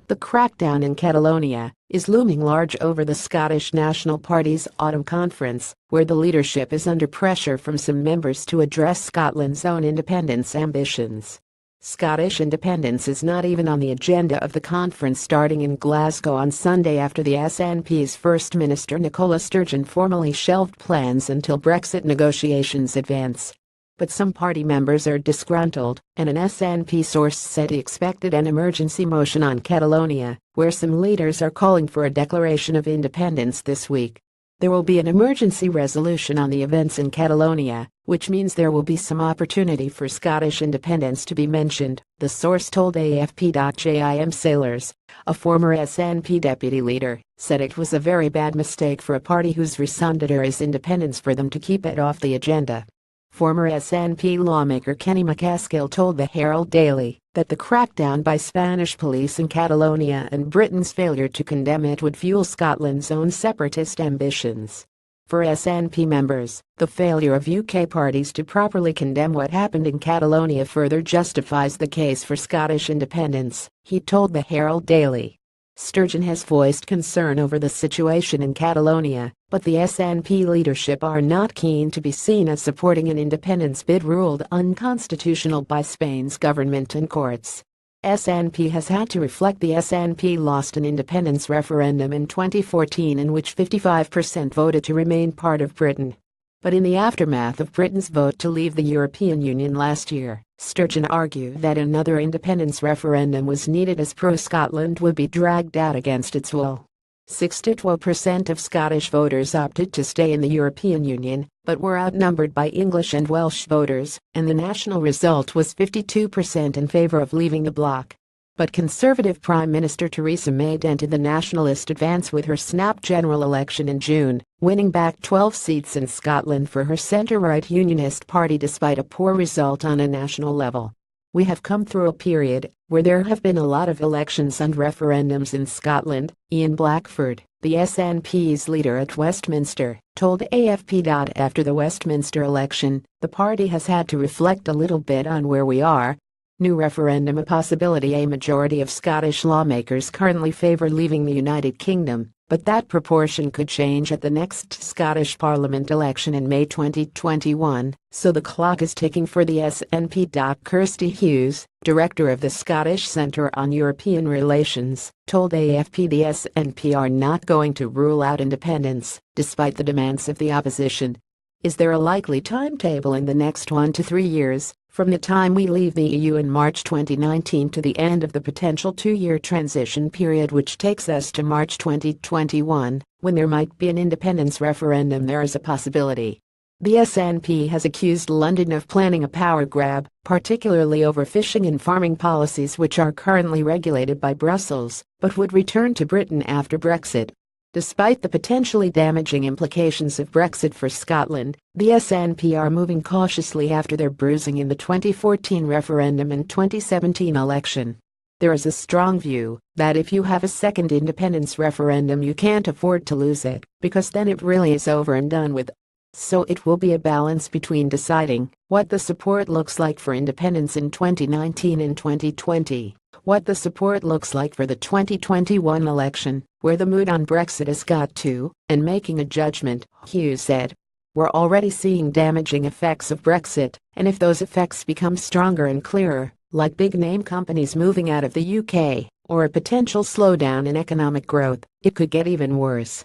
The crackdown in Catalonia is looming large over the Scottish National Party's autumn conference, where the leadership is under pressure from some members to address Scotland's own independence ambitions. Scottish independence is not even on the agenda of the conference starting in Glasgow on Sunday after the SNP's First Minister Nicola Sturgeon formally shelved plans until Brexit negotiations advance. But some party members are disgruntled, and an SNP source said he expected an emergency motion on Catalonia, where some leaders are calling for a declaration of independence this week. There will be an emergency resolution on the events in Catalonia, which means there will be some opportunity for Scottish independence to be mentioned, the source told AFP. Jim Sailors, a former SNP deputy leader, said it was a very bad mistake for a party whose raison d'etre is independence for them to keep it off the agenda. Former SNP lawmaker Kenny McCaskill told the Herald Daily that the crackdown by Spanish police in Catalonia and Britain's failure to condemn it would fuel Scotland's own separatist ambitions. For SNP members, the failure of UK parties to properly condemn what happened in Catalonia further justifies the case for Scottish independence, he told the Herald Daily. Sturgeon has voiced concern over the situation in Catalonia, but the SNP leadership are not keen to be seen as supporting an independence bid ruled unconstitutional by Spain's government and courts. SNP has had to reflect the SNP lost an independence referendum in 2014 in which 55% voted to remain part of Britain. But in the aftermath of Britain's vote to leave the European Union last year, Sturgeon argued that another independence referendum was needed as pro-Scotland would be dragged out against its will. 6–12% of Scottish voters opted to stay in the European Union, but were outnumbered by English and Welsh voters, and the national result was 52% in favour of leaving the bloc. But Conservative Prime Minister Theresa May dented the nationalist advance with her snap general election in June, winning back 12 seats in Scotland for her centre-right Unionist party despite a poor result on a national level. We have come through a period where there have been a lot of elections and referendums in Scotland, Ian Blackford, the SNP's leader at Westminster, told AFP. After the Westminster election, the party has had to reflect a little bit on where we are. New referendum a possibility. A majority of Scottish lawmakers currently favour leaving the United Kingdom, but that proportion could change at the next Scottish Parliament election in May 2021, so the clock is ticking for the SNP. Kirsty Hughes, director of the Scottish Centre on European Relations, told AFP the SNP are not going to rule out independence, despite the demands of the opposition. Is there a likely timetable in the next 1 to 3 years, from the time we leave the EU in March 2019 to the end of the potential 2-year transition period which takes us to March 2021, when there might be an independence referendum? There is a possibility. The SNP has accused London of planning a power grab, particularly over fishing and farming policies which are currently regulated by Brussels, but would return to Britain after Brexit. Despite the potentially damaging implications of Brexit for Scotland, the SNP are moving cautiously after their bruising in the 2014 referendum and 2017 election. There is a strong view that if you have a second independence referendum you can't afford to lose it, because then it really is over and done with. So it will be a balance between deciding what the support looks like for independence in 2019 and 2020, what the support looks like for the 2021 election, where the mood on Brexit has got to, and making a judgment, Hughes said. We're already seeing damaging effects of Brexit, and if those effects become stronger and clearer, like big-name companies moving out of the UK, or a potential slowdown in economic growth, it could get even worse.